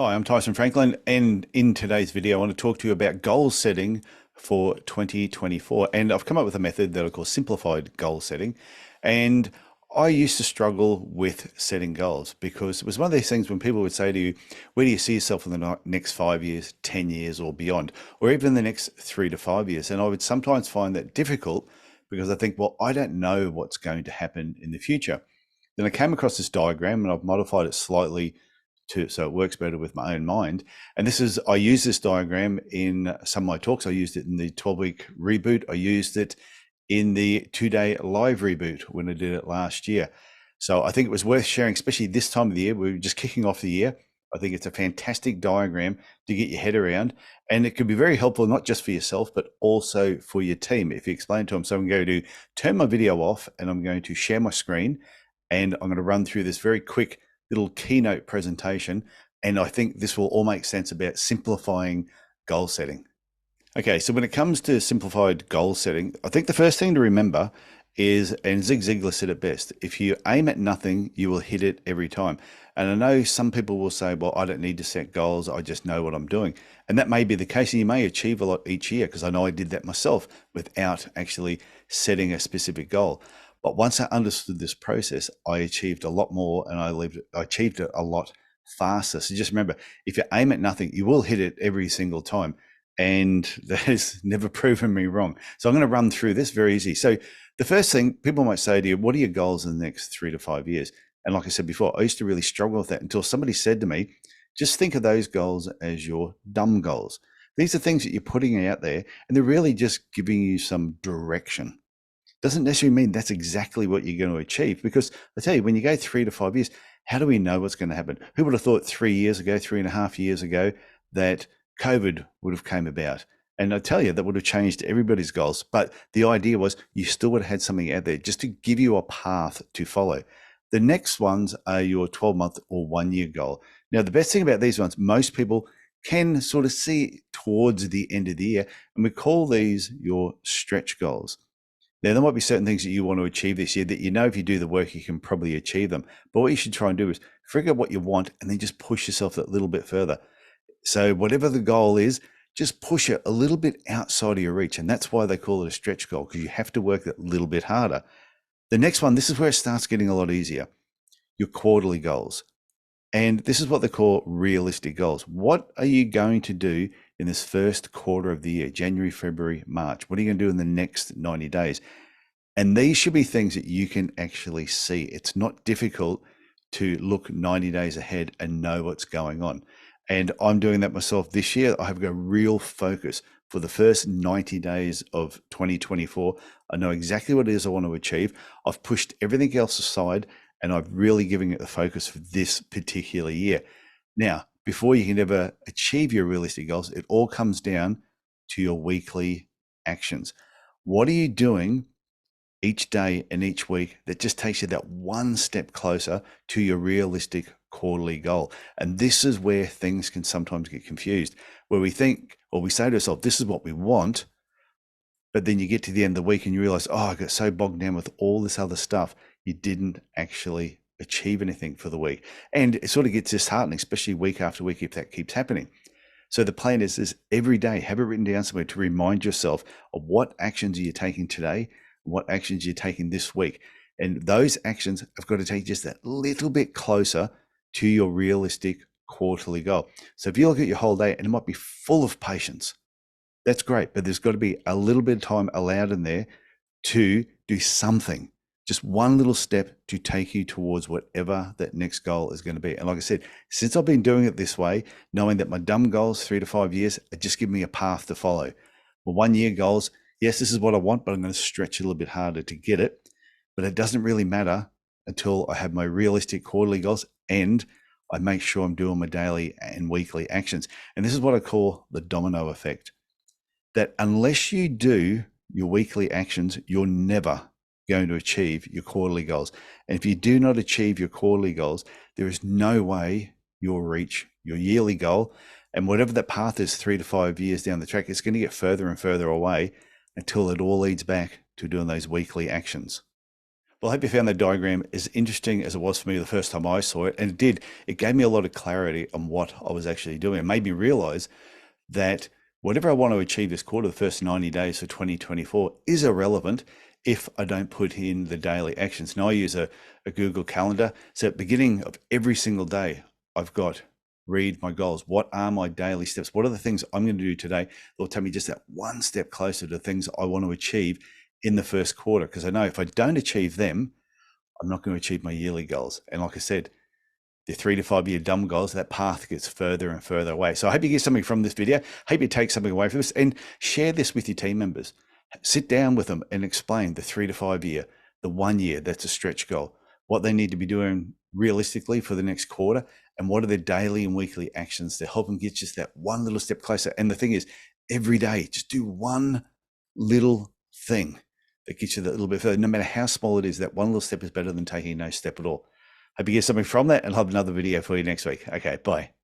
Hi, I'm Tyson Franklin, and in today's video, I want to talk to you about goal setting for 2024. And I've come up with a method that I call simplified goal setting. And I used to struggle with setting goals because it was one of these things when people would say to you, where do you see yourself in the next 5 years, 10 years, or beyond, or even the next 3 to 5 years? And I would sometimes find that difficult because I think, well, I don't know what's going to happen in the future. Then I came across this diagram and I've modified it slightly so it works better with my own mind. And I use this diagram in some of my talks. I used it in the 12-week reboot. I used it in the 2-day live reboot when I did it last year. So I think it was worth sharing, especially this time of the year. We were just kicking off the year. I think it's a fantastic diagram to get your head around, and it could be very helpful, not just for yourself, but also for your team if you explain to them. So I'm going to turn my video off and I'm going to share my screen, and I'm going to run through this very quick little keynote presentation. And I think this will all make sense about simplifying goal setting. Okay, so when it comes to simplified goal setting, I think the first thing to remember is, and Zig Ziglar said it best, if you aim at nothing, you will hit it every time. And I know some people will say, well, I don't need to set goals, I just know what I'm doing. And that may be the case, and you may achieve a lot each year, because I know I did that myself without actually setting a specific goal. But once I understood this process, I achieved a lot more, and I achieved it a lot faster. So just remember, if you aim at nothing, you will hit it every single time. And that has never proven me wrong. So I'm going to run through this very easy. So the first thing people might say to you, what are your goals in the next 3 to 5 years? And like I said before, I used to really struggle with that until somebody said to me, just think of those goals as your dumb goals. These are things that you're putting out there, and they're really just giving you some direction. Doesn't necessarily mean that's exactly what you're going to achieve, because I tell you, when you go 3 to 5 years, how do we know what's going to happen? Who would have thought 3 years ago, 3.5 years ago, that COVID would have came about? And I tell you, that would have changed everybody's goals. But the idea was you still would have had something out there just to give you a path to follow. The next ones are your 12-month or 1 year goal. Now, the best thing about these ones, most people can sort of see towards the end of the year, and we call these your stretch goals. Now, there might be certain things that you want to achieve this year that you know if you do the work, you can probably achieve them. But what you should try and do is figure out what you want and then just push yourself that little bit further. So whatever the goal is, just push it a little bit outside of your reach. And that's why they call it a stretch goal, because you have to work that little bit harder. The next one, this is where it starts getting a lot easier, your quarterly goals. And this is what they call realistic goals. What are you going to do in this first quarter of the year, January, February, March? What are you going to do in the next 90 days? And these should be things that you can actually see. It's not difficult to look 90 days ahead and know what's going on. And I'm doing that myself this year. I have got a real focus for the first 90 days of 2024. I know exactly what it is I want to achieve. I've pushed everything else aside, and I'm really giving it the focus for this particular year. Now, before you can ever achieve your realistic goals, it all comes down to your weekly actions. What are you doing each day and each week that just takes you that one step closer to your realistic quarterly goal? And this is where things can sometimes get confused, where we think, or we say to ourselves, this is what we want, but then you get to the end of the week and you realize, oh, I got so bogged down with all this other stuff, you didn't actually achieve anything for the week. And it sort of gets disheartening, especially week after week, if that keeps happening. So the plan is every day, have it written down somewhere to remind yourself of what actions are you taking today, what actions you're taking this week. And those actions have got to take just that little bit closer to your realistic quarterly goal. So if you look at your whole day, and it might be full of patience, that's great, but there's got to be a little bit of time allowed in there to do something, just one little step to take you towards whatever that next goal is going to be. And like I said, since I've been doing it this way, knowing that my dumb goals 3 to 5 years are just giving me a path to follow. My 1 year goals, yes, this is what I want, but I'm going to stretch a little bit harder to get it. But it doesn't really matter until I have my realistic quarterly goals and I make sure I'm doing my daily and weekly actions. And this is what I call the domino effect. That unless you do your weekly actions, you're never going to achieve your quarterly goals. And if you do not achieve your quarterly goals, there is no way you'll reach your yearly goal. And whatever that path is 3 to 5 years down the track, it's going to get further and further away until it all leads back to doing those weekly actions. Well, I hope you found that diagram as interesting as it was for me the first time I saw it. And it did. It gave me a lot of clarity on what I was actually doing. It made me realize that whatever I want to achieve this quarter, the first 90 days of 2024, is irrelevant if I don't put in the daily actions. Now I use a Google Calendar. So at the beginning of every single day, I've got read my goals. What are my daily steps? What are the things I'm going to do today that will take me just that one step closer to the things I want to achieve in the first quarter? Because I know if I don't achieve them, I'm not going to achieve my yearly goals. And like I said, the 3 to 5 year dumb goals, that path gets further and further away. So I hope you get something from this video. Hope you take something away from this and share this with your team members. Sit down with them and explain the 3 to 5 year, the 1 year, that's a stretch goal, what they need to be doing realistically for the next quarter, and what are their daily and weekly actions to help them get just that one little step closer. And the thing is, every day, just do one little thing that gets you that little bit further. No matter how small it is, that one little step is better than taking no step at all. Hope you get something from that, and I'll have another video for you next week. Okay, bye.